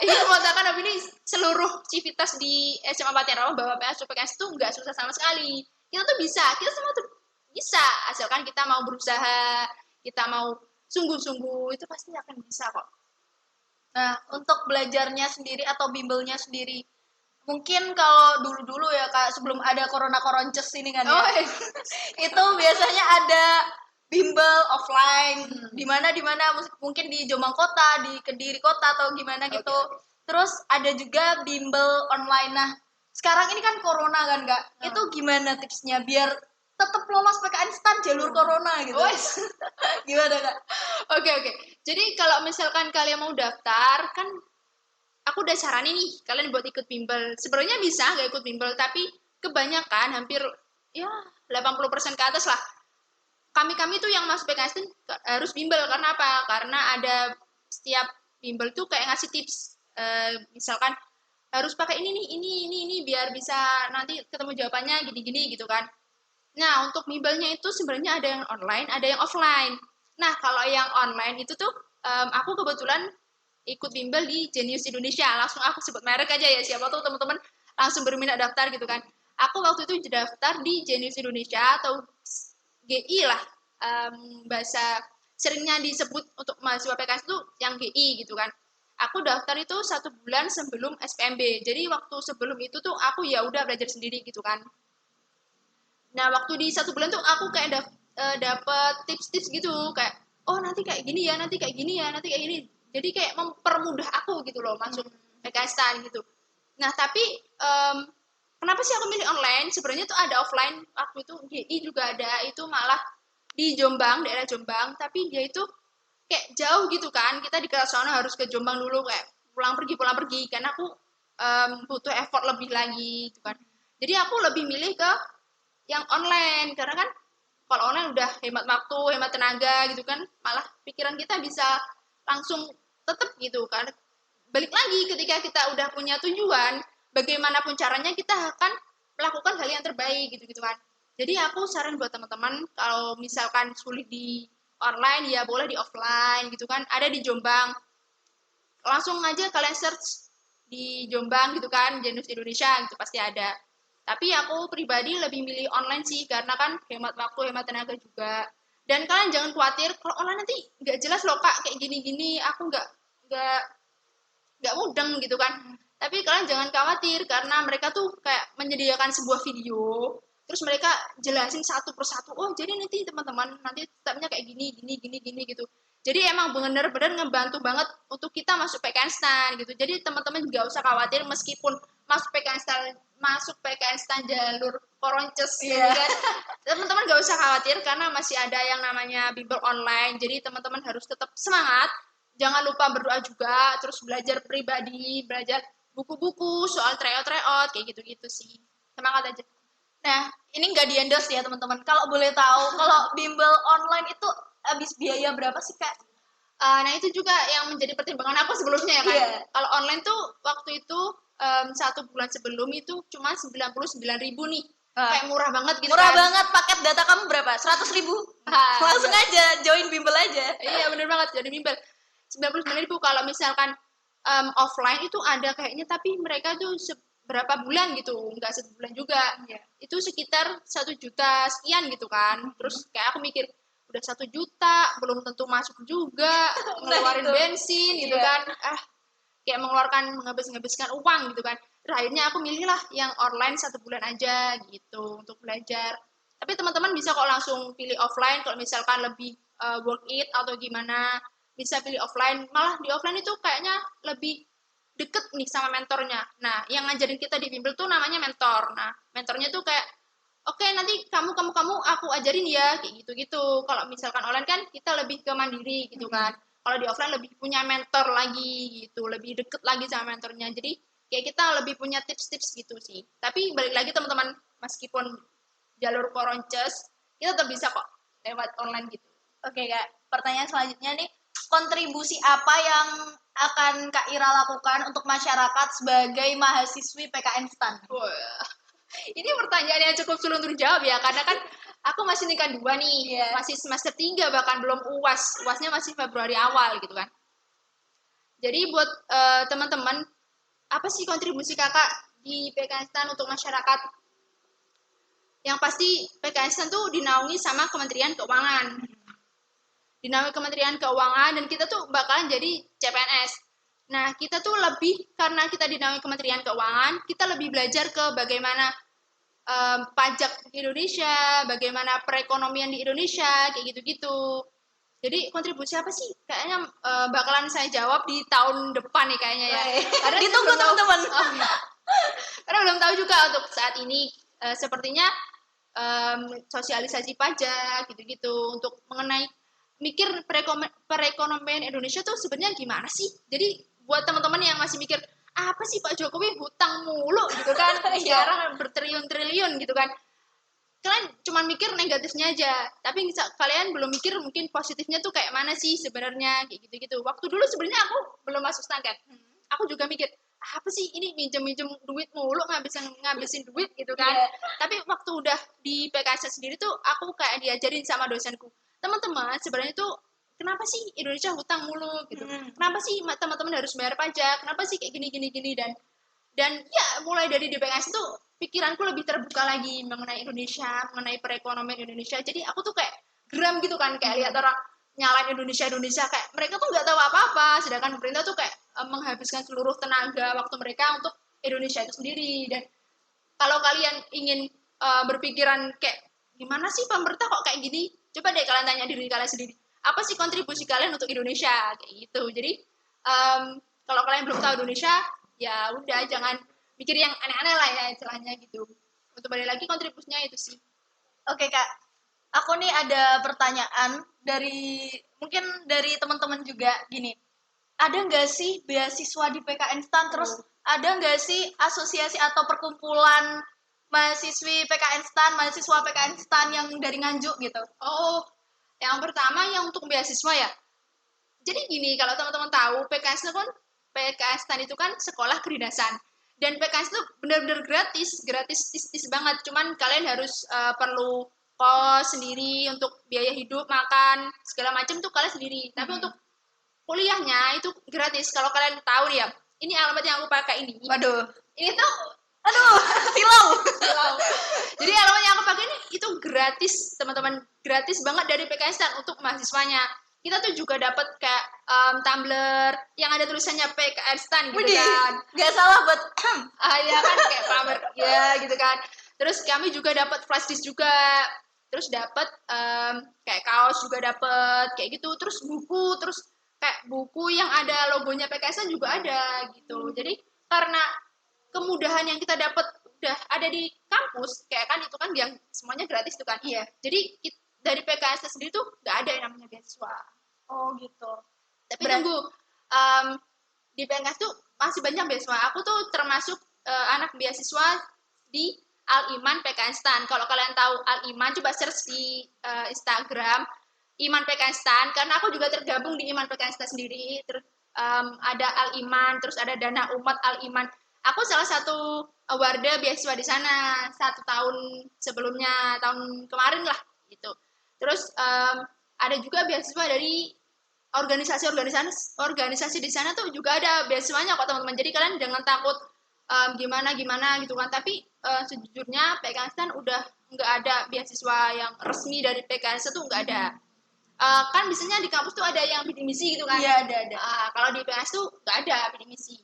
ingin mematahkan opini seluruh civitas di SMA Paten bahwa PSU PKS itu nggak susah sama sekali. Kita tuh bisa, kita semua tuh bisa, asalkan kita mau berusaha, kita mau sungguh-sungguh, itu pasti akan bisa kok. Nah, untuk belajarnya sendiri atau bimbelnya sendiri, mungkin kalau dulu-dulu ya Kak, sebelum ada corona koronces ini kan ya, itu biasanya ada bimbel offline, di mana mungkin di Jombang Kota, di Kediri Kota atau gimana gitu. Oke. Terus ada juga bimbel online. Nah, sekarang ini kan corona kan Kak, itu gimana tipsnya biar tetap lolos PKN STAN jalur corona gitu? Gimana Kak? Oke. Jadi kalau misalkan kalian mau daftar, kan aku udah saranin nih kalian buat ikut bimbel. Sebenarnya bisa nggak ikut bimbel, tapi kebanyakan hampir ya 80% ke atas lah. Kami tuh yang masuk PKS tuh harus bimbel karena apa? Karena ada setiap bimbel tuh kayak ngasih tips. Misalkan harus pakai ini nih, ini biar bisa nanti ketemu jawabannya gini-gini gitu kan. Nah, untuk bimbelnya itu sebenarnya ada yang online, ada yang offline. Nah, kalau yang online itu tuh aku kebetulan ikut bimbel di Genius Indonesia. Langsung aku sebut merek aja ya, siapa tuh teman-teman langsung berminat daftar gitu kan. Aku waktu itu daftar di Genius Indonesia atau GI lah, bahasa seringnya disebut untuk mahasiswa PKS itu yang GI gitu kan. Aku daftar itu 1 bulan sebelum SPMB. Jadi waktu sebelum itu tuh aku ya udah belajar sendiri gitu kan. Nah, waktu di 1 bulan tuh aku kayak dapet tips-tips gitu, kayak oh nanti kayak gini ya, nanti kayak gini ya, nanti kayak gini. Jadi kayak mempermudah aku gitu loh masuk PKStan gitu. Nah, tapi kenapa sih aku milih online? Sebenarnya tuh ada offline, waktu itu GI juga ada, itu malah di Jombang, daerah Jombang, tapi dia itu kayak jauh gitu kan. Kita di kelas sana harus ke Jombang dulu kayak pulang pergi karena aku butuh effort lebih lagi gitu kan. Jadi aku lebih milih ke yang online karena kan kalau online udah hemat waktu, hemat tenaga gitu kan, malah pikiran kita bisa langsung tetap gitu kan. Balik lagi ketika kita udah punya tujuan, bagaimanapun caranya kita akan melakukan hal yang terbaik gitu-gitu kan. Jadi aku saran buat teman-teman kalau misalkan sulit di online ya boleh di offline gitu kan. Ada di Jombang. Langsung aja kalian search di Jombang gitu kan, Genus Indonesia gitu pasti ada. Tapi aku pribadi lebih milih online sih karena kan hemat waktu, hemat tenaga juga. Dan kalian jangan khawatir kalau online nanti nggak jelas loh kak kayak gini-gini, aku nggak nggak mudeng gitu kan. Tapi kalian jangan khawatir karena mereka tuh kayak menyediakan sebuah video, terus mereka jelasin satu persatu. Oh jadi nanti teman-teman nanti stepnya kayak gini, gini gitu. Jadi emang bener-bener ngebantu banget untuk kita masuk PKN STAN gitu. Jadi teman-teman nggak usah khawatir meskipun masuk PKN STAN jalur koronces gitu kan. Teman-teman nggak usah khawatir karena masih ada yang namanya bimbel online. Jadi teman-teman harus tetap semangat. Jangan lupa berdoa juga, terus belajar pribadi, belajar buku-buku soal tryout kayak gitu-gitu sih. Semangat aja. Nah, ini nggak di-endorse ya teman-teman. Kalau boleh tahu, kalau bimbel online itu habis biaya berapa sih Kak? Nah itu juga yang menjadi pertimbangan aku sebelumnya ya kan. Iya. Kalau online tuh waktu itu 1 bulan sebelum itu cuma 99.000 nih. Kayak murah banget gitu Murah kan. banget, paket data kamu berapa? 100.000? Langsung Iya. aja join bimbel aja. Iya bener banget jadi bimbel. 99.000 kalau misalkan offline itu ada kayaknya tapi mereka tuh berapa bulan gitu, nggak 1 bulan juga. Itu sekitar 1 juta sekian gitu kan. Terus kayak aku mikir udah 1 juta belum tentu masuk juga, ngeluarin bensin gitu kan. Kayak menghabiskan uang gitu kan. Terus akhirnya aku milih lah yang online 1 bulan aja gitu untuk belajar. Tapi teman-teman bisa kok langsung pilih offline kalau misalkan lebih worth it atau gimana, bisa pilih offline. Malah di offline itu kayaknya lebih deket nih sama mentornya. Nah, yang ngajarin kita di bimbel tuh namanya mentor. Nah, mentornya tuh kayak oke, nanti kamu aku ajarin ya kayak gitu-gitu. Kalau misalkan online kan kita lebih ke mandiri gitu kan. kalau di offline lebih punya mentor lagi gitu, lebih deket lagi sama mentornya. Jadi kayak kita lebih punya tips-tips gitu sih. Tapi balik lagi teman-teman, meskipun jalur koronces, kita tetap bisa kok lewat online gitu. Oke Kak, pertanyaan selanjutnya nih, kontribusi apa yang akan Kak Ira lakukan untuk masyarakat sebagai mahasiswi PKN STAN? Wah, ini pertanyaan yang cukup sulit untuk dijawab ya, karena kan aku masih tingkat 2 nih, masih semester 3 bahkan belum UAS. UASnya masih Februari awal gitu kan. Jadi buat teman-teman, apa sih kontribusi kakak di PKN STAN untuk masyarakat? Yang pasti PKN STAN tuh dinaungi sama Kementerian Keuangan. Dinaungi Kementerian Keuangan dan kita tuh bakalan jadi CPNS. Nah, kita tuh lebih, karena kita dinaungi Kementerian Keuangan, kita lebih belajar ke bagaimana pajak di Indonesia, bagaimana perekonomian di Indonesia, kayak gitu-gitu. Jadi kontribusi apa sih? Kayaknya bakalan saya jawab di tahun depan nih kayaknya ya. Karena ditunggu teman-teman. Karena belum tahu juga untuk saat ini. Sepertinya sosialisasi pajak gitu-gitu untuk mengenai mikir perekonomian Indonesia tuh sebenarnya gimana sih? Jadi buat teman-teman yang masih mikir apa sih Pak Jokowi hutang mulu gitu kan, sekarang bertriliun-triliun gitu kan, kalian cuma mikir negatifnya aja, tapi kalian belum mikir mungkin positifnya tuh kayak mana sih sebenarnya, kayak gitu-gitu. Waktu dulu sebenarnya aku belum masuk STAN kan, aku juga mikir apa sih ini minjem duit mulu, ngabisin duit gitu kan. Tapi waktu udah di PKS sendiri tuh aku kayak diajarin sama dosenku, teman-teman sebenarnya tuh kenapa sih Indonesia hutang mulu gitu, kenapa sih teman-teman harus bayar pajak, kenapa sih kayak gini dan ya mulai dari DPS itu pikiranku lebih terbuka lagi mengenai Indonesia, mengenai perekonomian Indonesia. Jadi aku tuh kayak geram gitu kan, kayak lihat orang nyalain Indonesia kayak mereka tuh nggak tahu apa-apa, sedangkan pemerintah tuh kayak menghabiskan seluruh tenaga waktu mereka untuk Indonesia itu sendiri. Dan kalau kalian ingin berpikiran kayak gimana sih pemerintah kok kayak gini, coba deh kalian tanya diri kalian sendiri, apa sih kontribusi kalian untuk Indonesia, kayak gitu. Jadi kalau kalian belum tahu Indonesia, ya udah jangan mikir yang aneh-aneh lah ya istilahnya gitu. Untuk balik lagi kontribusinya itu sih. Oke Kak, aku nih ada pertanyaan mungkin dari teman-teman juga gini. Ada nggak sih beasiswa di PKN STAN? Terus ada nggak sih asosiasi atau perkumpulan mahasiswa PKN STAN yang dari Nganjuk gitu? Oh, yang pertama yang untuk beasiswa ya. Jadi gini, kalau teman-teman tahu PKN STAN itu kan sekolah kedinasan. Dan PKN itu benar-benar gratis banget. Cuman kalian harus perlu kos sendiri untuk biaya hidup, makan, segala macam tuh kalian sendiri. Tapi untuk kuliahnya itu gratis. Kalau kalian tahu ya, ini alamat yang aku pakai ini. Waduh. Ini tuh, silau. Jadi alamat yang aku pakai ini itu gratis, teman-teman. Gratis banget dari PKN STAN untuk mahasiswanya. Kita tuh juga dapat kayak tumbler yang ada tulisannya PKN STAN gitu kan. Gak salah buat ya kan kayak pamer ya gitu kan. Terus kami juga dapat flash disk juga. Terus dapat kayak kaos juga dapat kayak gitu. Terus kayak buku yang ada logonya PKN STAN juga ada gitu. Jadi karena kemudahan yang kita dapat udah ada di kampus, kayak kan itu kan yang semuanya gratis tuh kan. Iya. Jadi dari PKS sendiri tuh nggak ada yang namanya beasiswa. Oh gitu. Tapi tunggu, di PKS tuh masih banyak beasiswa. Aku tuh termasuk anak beasiswa di Al-Iman PKN STAN. Kalau kalian tahu Al-Iman, coba search di Instagram Iman PKN STAN, karena aku juga tergabung di Iman PKN STAN sendiri. Terus ada Al-Iman, terus ada Dana Umat Al-Iman. Aku salah satu warda beasiswa di sana 1 tahun sebelumnya, tahun kemarin lah gitu. Terus ada juga beasiswa dari organisasi di sana tuh juga ada beasiswanya kok teman-teman. Jadi kalian jangan takut gimana gitu kan. Tapi sejujurnya PKN STAN udah nggak ada beasiswa yang resmi dari PKN tuh nggak ada. Kan biasanya di kampus tuh ada yang bidik misi gitu kan. Iya, ada. Kalau di PKN tuh nggak ada bidik misi.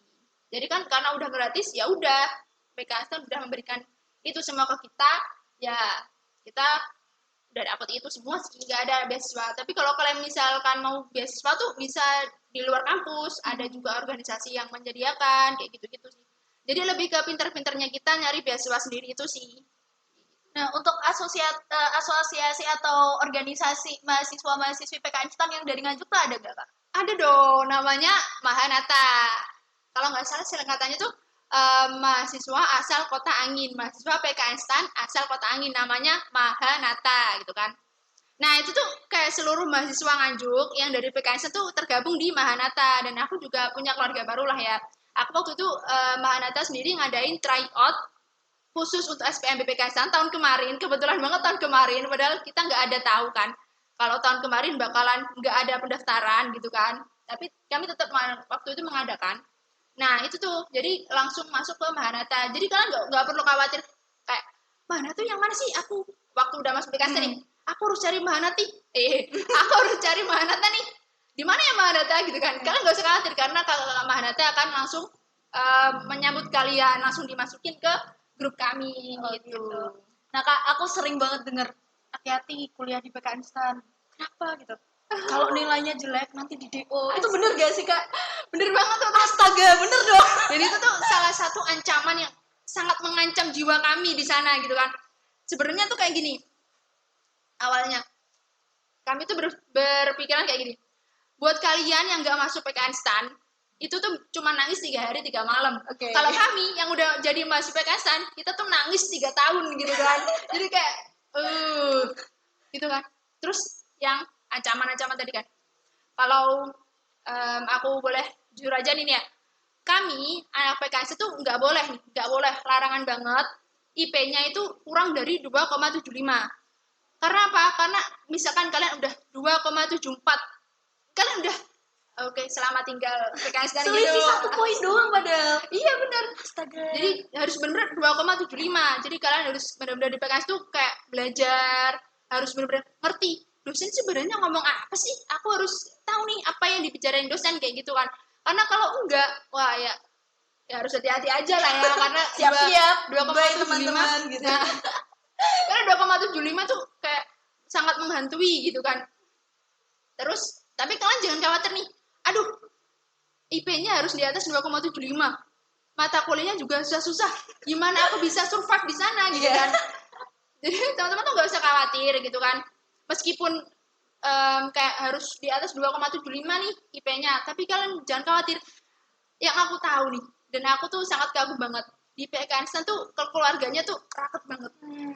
Jadi kan karena udah gratis, ya udah PKN udah memberikan itu semua ke kita, ya kita udah dapat itu semua sih, nggak ada beasiswa. Tapi kalau kalian misalkan mau beasiswa tuh bisa di luar kampus, ada juga organisasi yang menyediakan kayak gitu-gitu sih. Jadi lebih ke pinter-pinternya kita nyari beasiswa sendiri itu sih. Nah, untuk asosiasi atau organisasi mahasiswa-mahasiswi PKN STAN yang dari Nganjuk tuh ada gak, Kak? Ada dong, namanya Mahanata. Kalau nggak salah singkatannya tuh mahasiswa asal Kota Angin, mahasiswa PKN STAN asal Kota Angin, namanya Mahanata gitu kan. Nah itu tuh kayak seluruh mahasiswa Nganjuk yang dari PKN STAN tuh tergabung di Mahanata, dan aku juga punya keluarga baru lah ya. Aku waktu itu Mahanata sendiri ngadain tryout khusus untuk SPM BPK STAN tahun kemarin, kebetulan banget tahun kemarin, padahal kita nggak ada tahu kan kalau tahun kemarin bakalan nggak ada pendaftaran gitu kan, tapi kami tetap waktu itu mengadakan. Nah itu tuh jadi langsung masuk ke Mahanata, jadi kalian nggak perlu khawatir kayak Mahanata yang mana sih, aku waktu udah masuk BPK nih aku harus cari Mahanati, aku harus cari Mahanata nih, di mana ya Mahanata gitu kan. Kalian nggak usah khawatir karena kalau Mahanata akan langsung menyambut kalian, langsung dimasukin ke grup kami gitu. Nah Kak, aku sering banget denger hati-hati kuliah di PKN STAN. Kenapa gitu? Kalau nilainya jelek nanti di DO. Itu bener gak sih Kak? Bener banget tuh. Astaga, bener dong. Jadi itu tuh salah satu ancaman yang sangat mengancam jiwa kami di sana gitu kan. Sebenarnya tuh kayak gini. Awalnya kami tuh berpikiran kayak gini. Buat kalian yang gak masuk PKN STAN, itu tuh cuma nangis 3 hari 3 malam. Okay. Kalau kami yang udah jadi masuk PKN STAN, kita tuh nangis 3 tahun gitu kan. Jadi kayak gitu kan. Terus yang ancaman-ancaman tadi kan. Kalau aku boleh jujur aja nih ya, kami anak PKS itu nggak boleh, larangan banget IP-nya itu kurang dari 2,75. Karena apa? Karena misalkan kalian udah 2,74, kalian udah oke, selamat tinggal PKS kan gitu. Selisih 1 poin doang padahal. Iya benar. Astaga. Jadi harus benar-benar 2,75. Jadi kalian harus benar-benar di PKS tuh kayak belajar, harus benar-benar ngerti dosen sebenarnya ngomong apa sih. Aku harus tahu nih apa yang dibicarain dosen kayak gitu kan. Karena kalau enggak, wah ya harus hati-hati aja lah ya, karena siap-siap 2,75 teman-teman gitu. Nah, karena 2,75 tuh kayak sangat menghantui gitu kan. Terus tapi kalian jangan khawatir nih, aduh IP-nya harus di atas 2,75, mata kuliahnya juga susah-susah, gimana aku bisa survive di sana gitu kan. Jadi teman-teman tuh gak usah khawatir gitu kan, meskipun kayak harus di atas 2,75 nih IP-nya, tapi kalian jangan khawatir. Yang aku tahu nih, dan aku tuh sangat kagum banget di PKN STAN tuh keluarganya tuh rapat banget.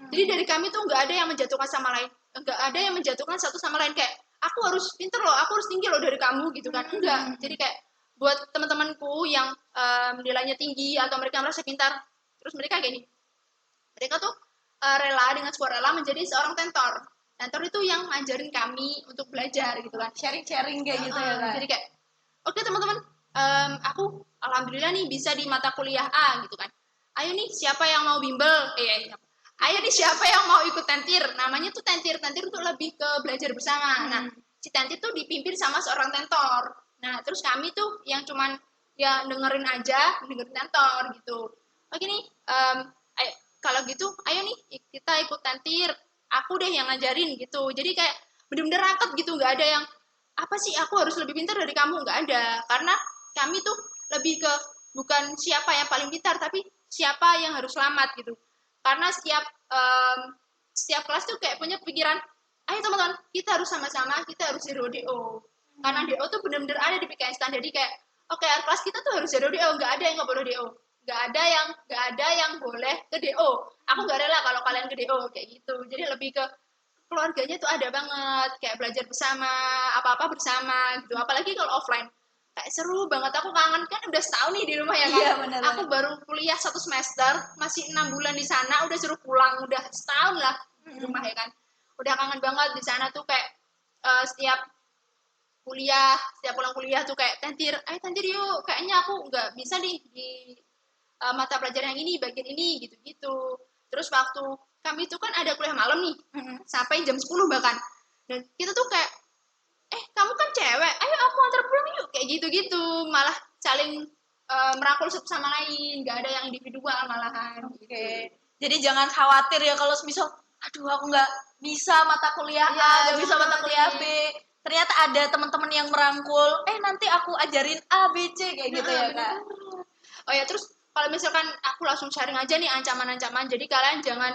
Jadi dari kami tuh nggak ada yang menjatuhkan sama lain, nggak ada yang menjatuhkan satu sama lain kayak aku harus pinter loh, aku harus tinggi loh dari kamu gitu kan. Enggak. Jadi kayak buat teman-temanku yang nilainya tinggi atau mereka merasa pintar, terus mereka gini, mereka tuh rela dengan suara rela menjadi seorang tentor. Tentor itu yang ngajarin kami untuk belajar gitu kan, sharing kayak gitu ya kan. Jadi kayak oke teman-teman, aku alhamdulillah nih bisa di mata kuliah A gitu kan. Ayo nih siapa yang mau bimbel? Ayo nih siapa yang mau ikut tentir? Namanya tuh tentir. Tentir tuh lebih ke belajar bersama. Nah, si tentir tuh dipimpin sama seorang tentor. Nah, terus kami tuh yang cuman ya dengerin aja, dengerin tentor gitu. Oke nih, ayo, kalau gitu ayo nih kita ikut tentir. Aku deh yang ngajarin gitu. Jadi kayak bener-bener raket gitu, nggak ada yang apa sih aku harus lebih pintar dari kamu, nggak ada. Karena kami tuh lebih ke bukan siapa yang paling pintar, tapi siapa yang harus selamat gitu. Karena setiap kelas tuh kayak punya pikiran, ayo teman-teman kita harus sama-sama, kita harus zero DO. Karena DO tuh bener-bener ada di PKN STAN. Jadi kayak oke, kelas kita tuh harus zero DO, nggak ada yang nggak boleh DO, nggak ada yang boleh ke DO. Aku nggak rela kalau kalian ke DO kayak gitu. Jadi lebih ke keluarganya tuh ada banget, kayak belajar bersama, apa-apa bersama gitu. Apalagi kalau offline, kayak seru banget. Aku kangen kan, udah setahun nih di rumah ya kan. Iya, bener, aku baru kuliah 1 semester, masih 6 bulan di sana, udah suruh pulang, udah setahun lah di rumah ya kan. Udah kangen banget di sana tuh kayak setiap kuliah, setiap pulang kuliah tuh kayak tentir, ayo tentir yuk, kayaknya aku nggak bisa nih di mata pelajaran yang ini, bagian ini, gitu-gitu. Terus waktu kami tuh kan ada kuliah malam nih, sampai jam 10 bahkan. Dan kita tuh kayak, kamu kan cewek, ayo aku antar pulang yuk, kayak gitu-gitu. Malah saling merangkul satu sama lain, nggak ada yang individual malahan. Oke. Jadi jangan khawatir ya kalau misal, aduh aku nggak bisa mata kuliah A, nggak bisa mata kuliah B. Ternyata ada teman-teman yang merangkul, nanti aku ajarin A, B, C kayak gitu ya Kak. Oh ya, terus kalau misalkan aku langsung sharing aja nih ancaman-ancaman, jadi kalian jangan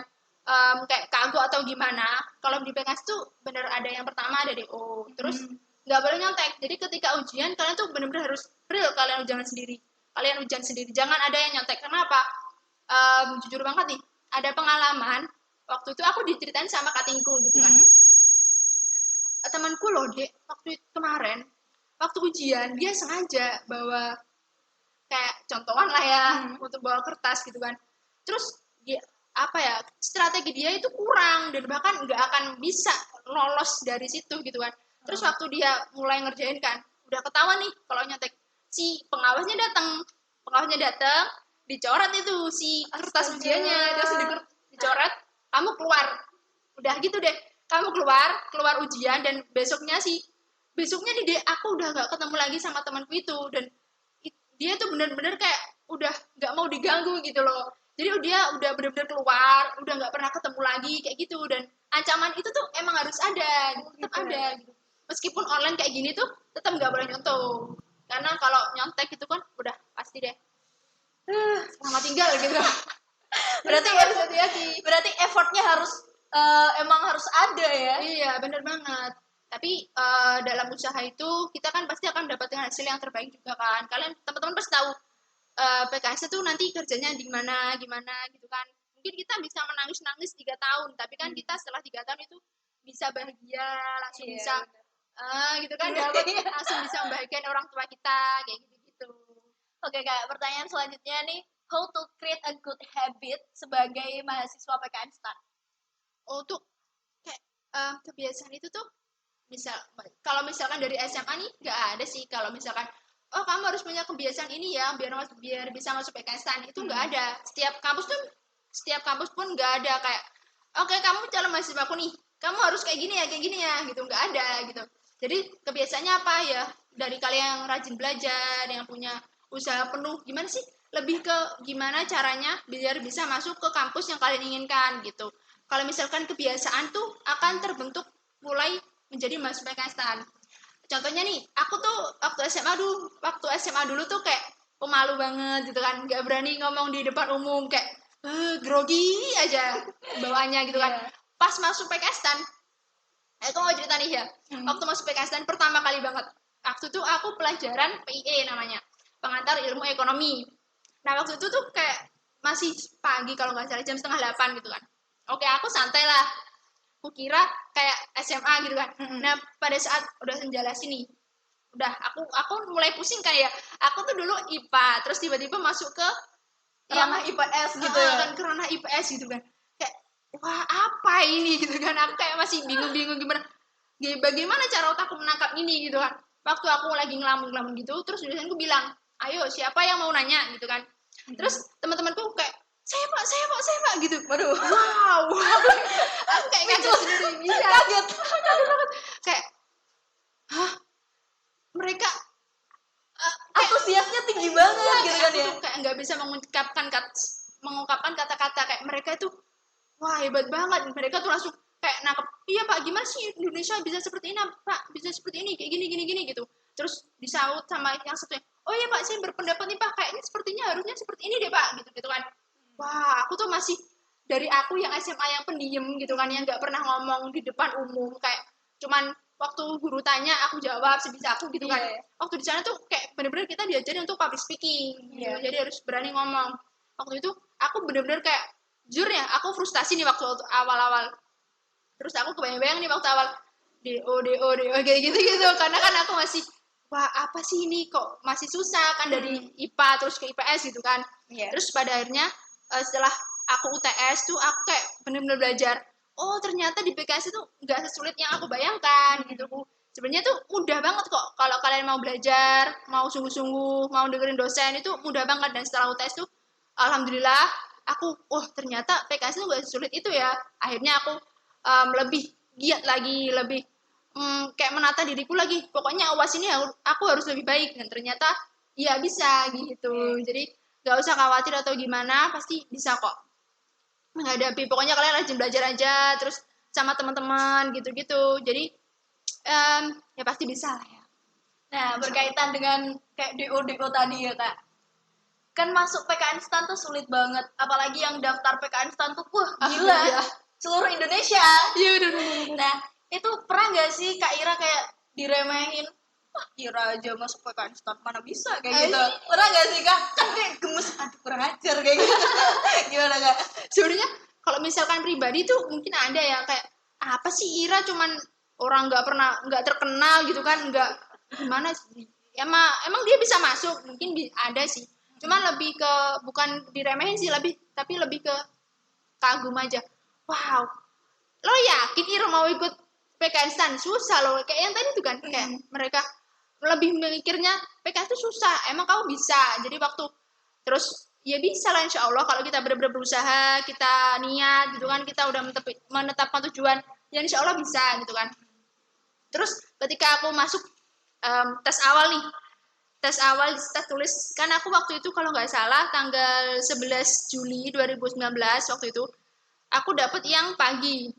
kayak kagok atau gimana. Kalau di PKS tuh bener ada yang pertama ada DO, terus nggak boleh nyontek. Jadi ketika ujian kalian tuh benar-benar harus real, kalian ujian sendiri, jangan ada yang nyontek. Kenapa? Jujur banget nih, ada pengalaman waktu itu aku diceritain sama katingku gitu kan. Temanku loh dek, waktu kemarin waktu ujian dia sengaja bawa kayak contohan lah ya, untuk bawa kertas gitu kan. Terus dia apa ya, strategi dia itu kurang dan bahkan nggak akan bisa lolos dari situ gitu kan. Terus waktu dia mulai ngerjain kan, udah ketahuan nih kalau nyontek, si pengawasnya datang, dicoret itu si kertas ujiannya, terus dicoret, kamu keluar, udah gitu deh, kamu keluar ujian. Dan besoknya nih deh, aku udah nggak ketemu lagi sama temanku itu, dan dia tuh bener-bener kayak udah nggak mau diganggu gitu loh. Jadi dia udah bener-bener keluar, udah nggak pernah ketemu lagi kayak gitu. Dan ancaman itu tuh emang harus ada, tetap ada gitu. Meskipun online kayak gini tuh tetap nggak boleh nyontoh, karena kalau nyontek itu kan udah pasti deh selamat tinggal gitu. berarti effortnya harus emang harus ada ya. Iya, bener banget. Tapi dalam usaha itu kita kan pasti akan mendapatkan hasil yang terbaik juga kan. Kalian teman-teman pasti tahu PKS itu nanti kerjanya di mana gimana gitu kan. Mungkin kita bisa menangis 3 tahun, tapi kan kita setelah 3 tahun itu bisa bahagia, langsung bisa gitu kan, dapat langsung bisa membahagiakan orang tua kita kayak gitu-gitu. Oke Kak, pertanyaan selanjutnya nih, how to create a good habit sebagai mahasiswa PKN STAN? Untuk kayak kebiasaan itu tuh, kalau misalkan dari SMA nih nggak ada sih. Kalau misalkan oh kamu harus punya kebiasaan ini ya biar bisa masuk PKN STAN, itu nggak ada. Setiap kampus pun nggak ada kayak oke, kamu calon mahasiswa aku nih, kamu harus kayak gini ya gitu, nggak ada gitu. Jadi kebiasaannya apa ya, dari kalian yang rajin belajar, yang punya usaha penuh, gimana sih, lebih ke gimana caranya biar bisa masuk ke kampus yang kalian inginkan gitu. Kalau misalkan kebiasaan tuh akan terbentuk mulai menjadi mahasiswa PKN STAN. Contohnya nih, aku tuh waktu SMA dulu tuh kayak pemalu banget gitu kan, nggak berani ngomong di depan umum, kayak grogi aja bawaannya gitu kan. Pas masuk PKN STAN, aku mau cerita nih ya. Waktu masuk PKN STAN pertama kali banget, waktu itu aku pelajaran PIE namanya, pengantar ilmu ekonomi. Nah waktu itu tuh kayak masih pagi kalau nggak salah, jam 7:30 gitu kan. Oke, aku santai lah, aku kira kayak SMA gitu kan. Nah pada saat udah menjelasin nih, udah aku mulai pusing kan ya. Aku tuh dulu IPA, terus tiba-tiba masuk ke ranah IPS gitu ya. Kan ke ranah IPS gitu kan. Kayak wah apa ini gitu kan. Aku kayak masih bingung bagaimana cara otakku menangkap ini gitu kan. Waktu aku lagi ngelamun gitu, terus dosenku bilang, ayo siapa yang mau nanya gitu kan. Terus teman-temanku kayak saya pak gitu. Waduh. Wow. Aku kayak kaget sendiri. Iya. Kaget banget. Kayak hah, mereka antusiasnya tinggi banget gitu kan ya. Kayak nggak bisa mengungkapkan kata-kata, kayak mereka itu wah hebat banget. Mereka tuh langsung kayak nangkep, iya pak, gimana sih Indonesia bisa seperti ini pak, bisa seperti ini kayak gini gitu. Terus disaut sama yang satunya, oh iya pak, saya berpendapat nih pak, kayaknya sepertinya harusnya seperti ini deh pak, gitu kan. Wah, aku tuh masih, dari aku yang SMA yang pendiam gitu kan, yang nggak pernah ngomong di depan umum, kayak cuman waktu guru tanya aku jawab sebisa aku gitu kan. Waktu di sana tuh kayak bener-bener kita diajarin untuk public speaking gitu. Jadi harus berani ngomong. Waktu itu aku bener-bener kayak jujur ya, aku frustasi nih waktu awal-awal. Terus aku kebayang-bayang nih waktu awal DO kayak gitu karena kan aku masih wah apa sih ini, kok masih susah kan, dari IPA terus ke IPS gitu kan. Terus pada akhirnya setelah aku UTS tuh aku kayak bener-bener belajar, oh ternyata di PKS itu nggak sesulit yang aku bayangkan gitu. Sebenarnya tuh mudah banget kok kalau kalian mau belajar, mau sungguh-sungguh, mau dengerin dosen, itu mudah banget. Dan setelah UTS tuh alhamdulillah aku ternyata PKS itu nggak sesulit itu ya. Akhirnya aku lebih giat lagi, lebih kayak menata diriku lagi, pokoknya UAS ini aku harus lebih baik. Dan ternyata ya bisa gitu. Jadi nggak usah khawatir atau gimana, pasti bisa kok menghadapi. Pokoknya kalian rajin belajar aja, terus sama teman-teman gitu-gitu. Jadi ya pasti bisa lah ya. Nah, berkaitan dengan kayak DO tadi ya kak, kan masuk PKN STAN tuh sulit banget, apalagi yang daftar PKN STAN tuh gila, seluruh Indonesia. Iya udah. Nah, itu pernah nggak sih Kak Ira kayak diremehin. Wah, Ira aja masuk PKN STAN mana bisa kayak gitu. Pernah gak sih Kak? Kan kayak gemes, aduh kurang ajar kayak gitu. Gimana Kak? Sebenarnya kalau misalkan pribadi tuh mungkin ada ya kayak apa sih Ira cuman orang nggak terkenal gitu kan, nggak gimana sih, emang dia bisa masuk mungkin ada sih, cuman lebih ke bukan diremehin sih, tapi lebih ke kagum aja. Wow, lo yakin Ira mau ikut PKN STAN? Susah loh, kayak yang tadi tuh kan, kayak mereka lebih mikirnya PKN itu susah, emang kamu bisa. Jadi waktu terus ya bisa lah insya Allah kalau kita benar-benar berusaha, kita niat gitu kan, kita udah menetapkan tujuan, ya insya Allah bisa gitu kan. Terus ketika aku masuk tes awal nih, tes tulis kan, aku waktu itu kalau nggak salah tanggal 11 Juli 2019 waktu itu aku dapet yang pagi.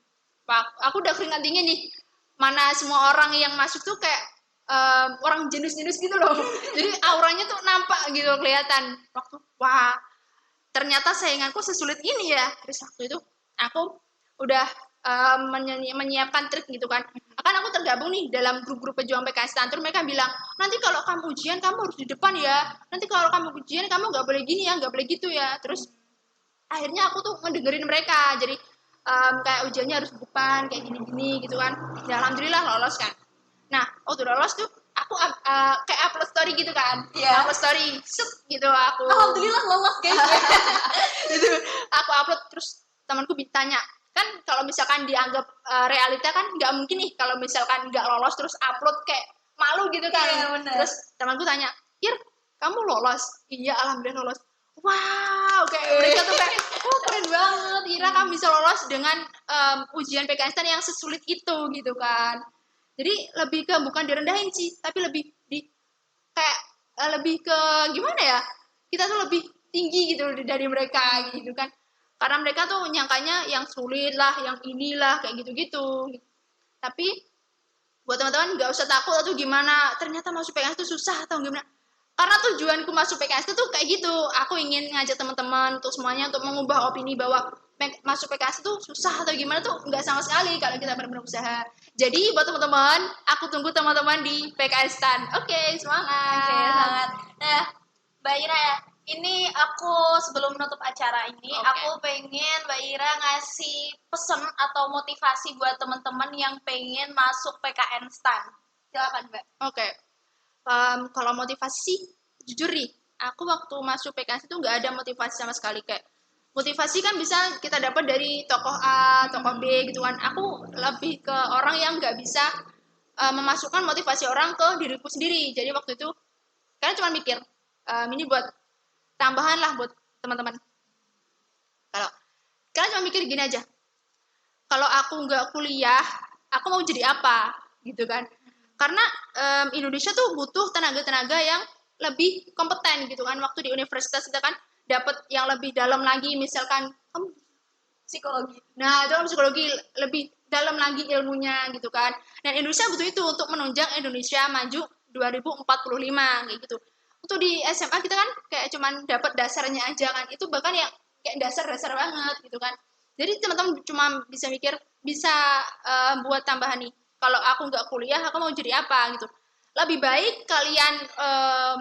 Aku udah keringat dingin nih, mana semua orang yang masuk tuh kayak orang jenis-jenis gitu loh. Jadi auranya tuh nampak gitu, kelihatan. Waktu wah, ternyata sainganku sesulit ini ya. Terus waktu itu aku udah menyiapkan trik gitu kan. Kan aku tergabung nih dalam grup-grup pejuang PKS STAN. Terus mereka bilang, nanti kalau kamu ujian kamu harus di depan ya. Nanti kalau kamu ujian kamu nggak boleh gini ya, nggak boleh gitu ya. Terus akhirnya aku tuh ngedengerin mereka. Jadi kayak ujiannya harus di depan kayak gini-gini gitu kan. Ya alhamdulillah lolos kan. Nah waktu lolos tuh aku kayak upload story gitu kan. Iya. Upload story gitu aku. Alhamdulillah lolos guys. Gitu aku upload, terus temanku ditanya kan, kalau misalkan dianggap realita kan nggak mungkin nih kalau misalkan nggak lolos terus upload, kayak malu gitu kan. Iya, bener. Terus temanku tanya, Ir kamu lolos? Iya alhamdulillah lolos. Wow, kayak mereka tuh kayak, oh keren banget, Ira kamu bisa lolos dengan ujian PKN STAN yang sesulit itu gitu kan. Jadi lebih ke bukan direndahin sih, tapi lebih di kayak lebih ke gimana ya, kita tuh lebih tinggi gitu dari mereka gitu kan, karena mereka tuh nyangkanya yang sulit lah, yang inilah kayak gitu-gitu. Tapi buat teman-teman nggak usah takut atau gimana, ternyata masuk PKS itu susah atau gimana, karena tujuanku masuk PKS itu tuh kayak gitu, aku ingin ngajak teman-teman untuk semuanya untuk mengubah opini bahwa masuk PKS itu susah atau gimana tuh nggak sama sekali kalau kita benar-benar usaha. Jadi buat teman-teman, aku tunggu teman-teman di PKS STAN. Oke, semangat. Oke, sangat. Nah, Mbak Ira ya, ini aku sebelum menutup acara ini, aku pengen Mbak Ira ngasih pesan atau motivasi buat teman-teman yang pengen masuk PKN STAN. Silakan Mbak. Oke. Kalau motivasi sih, jujur nih, aku waktu masuk PKS itu nggak ada motivasi sama sekali. Kayak motivasi kan bisa kita dapat dari tokoh A, tokoh B gitu kan. Aku lebih ke orang yang nggak bisa memasukkan motivasi orang ke diriku sendiri. Jadi waktu itu kalian cuma mikir, ini buat tambahan lah buat teman-teman. Kalau kalian cuma mikir gini aja, kalau aku nggak kuliah, aku mau jadi apa gitu kan. Karena Indonesia tuh butuh tenaga-tenaga yang lebih kompeten gitu kan. Waktu di universitas kita kan dapat yang lebih dalam lagi, misalkan kamu Psikologi. nah itu kan psikologi, lebih dalam lagi ilmunya gitu kan. Dan Indonesia butuh itu untuk menunjang Indonesia maju 2045 kayak gitu. Untuk di SMA kita kan kayak cuman dapat dasarnya aja kan, itu bahkan yang kayak dasar-dasar banget gitu kan. Jadi teman-teman cuma bisa mikir, bisa buat tambahan nih, kalau aku nggak kuliah aku mau jadi apa gitu. Lebih baik kalian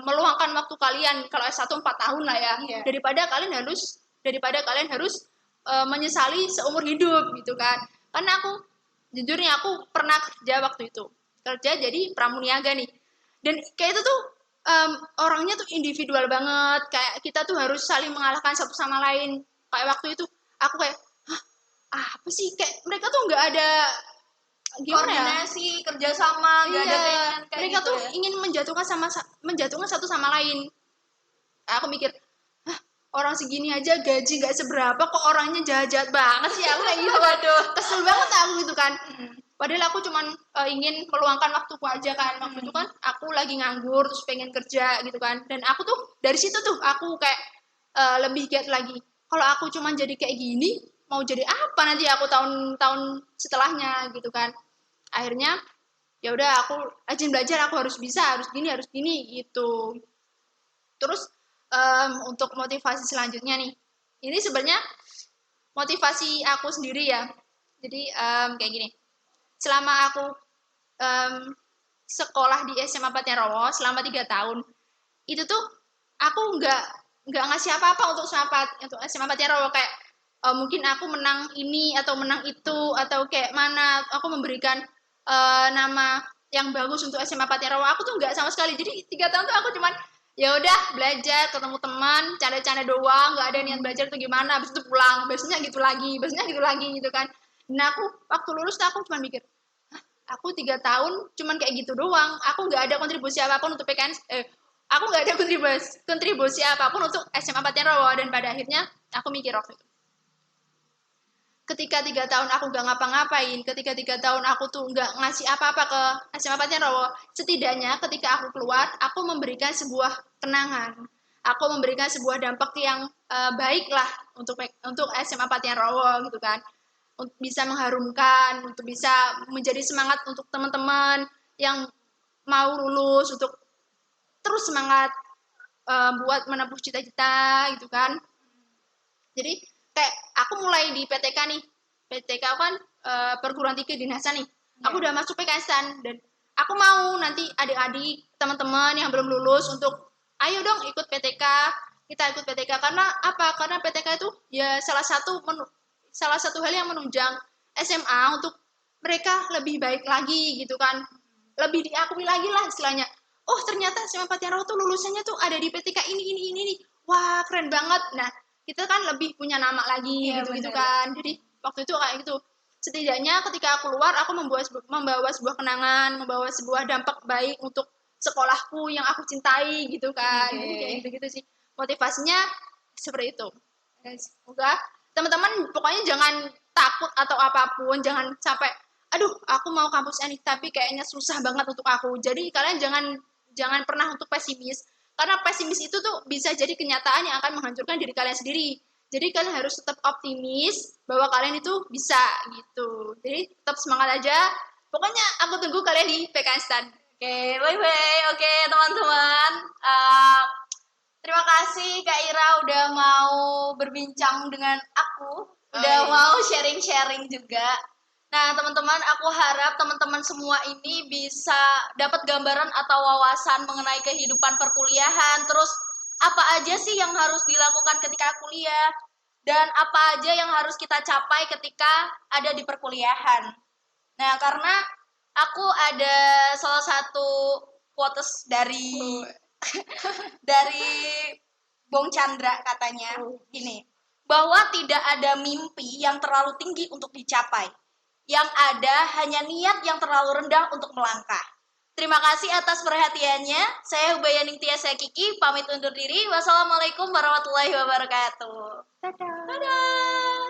meluangkan waktu kalian kalau S1 4 tahun lah ya, Iya. daripada kalian harus menyesali seumur hidup gitu kan. Karena aku jujur nih, aku pernah kerja waktu itu, kerja jadi pramuniaga nih, dan kayak itu tuh orangnya tuh individual banget, kayak kita tuh harus saling mengalahkan satu sama lain. Kayak waktu itu aku kayak, hah, apa sih, kayak mereka tuh nggak ada gimana ya, Koordinasi, kerjasama, nggak ada iya, keinginan kayak mereka gitu tuh ya. ingin menjatuhkan satu sama lain. Aku mikir, hah, orang segini aja gaji nggak seberapa kok orangnya jahat-jahat banget sih, aku kayak gitu. Waduh. Kesel banget aku gitu kan. Padahal aku cuman ingin meluangkan waktuku aja kan. Waktu itu kan aku lagi nganggur terus pengen kerja gitu kan. Dan aku tuh dari situ tuh aku kayak lebih giat lagi. Kalau aku cuman jadi kayak gini, mau jadi apa nanti aku tahun-tahun setelahnya gitu kan. Akhirnya ya udah, aku rajin belajar, aku harus bisa, harus gini gitu. Terus untuk motivasi selanjutnya nih, ini sebenarnya motivasi aku sendiri ya. Jadi kayak gini, selama aku sekolah di SMA Patienrowo selama 3 tahun itu tuh aku nggak ngasih apa-apa untuk SMA Patienrowo kayak mungkin aku menang ini atau menang itu atau kayak mana aku memberikan nama yang bagus untuk SMA Patienrowo aku tuh nggak sama sekali. Jadi 3 tahun tuh aku cuman ya udah belajar ketemu teman canda-canda doang nggak ada niat belajar tuh gimana habis itu pulang biasanya gitu lagi gitu kan. Nah aku waktu lulus tuh aku cuma mikir aku 3 tahun cuman kayak gitu doang aku nggak ada kontribusi apapun untuk PKN aku nggak ada kontribusi apapun untuk SMA Patienrowo dan pada akhirnya aku mikir waktu itu ketika 3 tahun aku nggak ngapa-ngapain, ketika 3 tahun aku tuh nggak ngasih apa-apa ke SMA Patienrowo, setidaknya ketika aku keluar, aku memberikan sebuah kenangan, aku memberikan sebuah dampak yang baik lah untuk SMA Patienrowo gitu kan, untuk bisa mengharumkan, untuk bisa menjadi semangat untuk teman-teman yang mau lulus, untuk terus semangat buat menempuh cita-cita gitu kan. Jadi kayak aku mulai di PTK nih. PTK kan perguruan tinggi kedinasan nih. Aku udah masuk PKSan dan aku mau nanti adik-adik, teman-teman yang belum lulus untuk ayo dong ikut PTK. Kita ikut PTK karena apa? Karena PTK itu ya salah satu hal yang menunjang SMA untuk mereka lebih baik lagi gitu kan. Lebih diakui lagi lah istilahnya. Oh, ternyata SMA Patienrowo tuh lulusannya tuh ada di PTK ini nih. Wah, keren banget. Nah, kita kan lebih punya nama lagi gitu-gitu kan. Jadi waktu itu kayak gitu. Setidaknya ketika aku keluar, aku membawa sebuah kenangan, membawa sebuah dampak baik untuk sekolahku yang aku cintai gitu kan. Jadi kayak gitu-gitu sih. Motivasinya seperti itu. Semoga teman-teman pokoknya jangan takut atau apapun, jangan sampai aduh aku mau kampus ini tapi kayaknya susah banget untuk aku. Jadi kalian jangan pernah untuk pesimis karena pesimis itu tuh bisa jadi kenyataan yang akan menghancurkan diri kalian sendiri. Jadi kalian harus tetap optimis bahwa kalian itu bisa gitu. Jadi tetap semangat aja. Pokoknya aku tunggu kalian di PKN Stan. Oke, bye-bye. Oke, teman-teman. Terima kasih Kak Ira udah mau berbincang dengan aku. Udah mau sharing-sharing juga. Nah, teman-teman, aku harap teman-teman semua ini bisa dapat gambaran atau wawasan mengenai kehidupan perkuliahan. Terus, apa aja sih yang harus dilakukan ketika kuliah? Dan apa aja yang harus kita capai ketika ada di perkuliahan? Nah, karena aku ada salah satu quotes dari Bong Chandra katanya gini, bahwa tidak ada mimpi yang terlalu tinggi untuk dicapai. Yang ada hanya niat yang terlalu rendah untuk melangkah. Terima kasih atas perhatiannya. Saya Hubayaning Tiasa Kiki, pamit undur diri. Wassalamualaikum warahmatullahi wabarakatuh. Dadah. Dadah.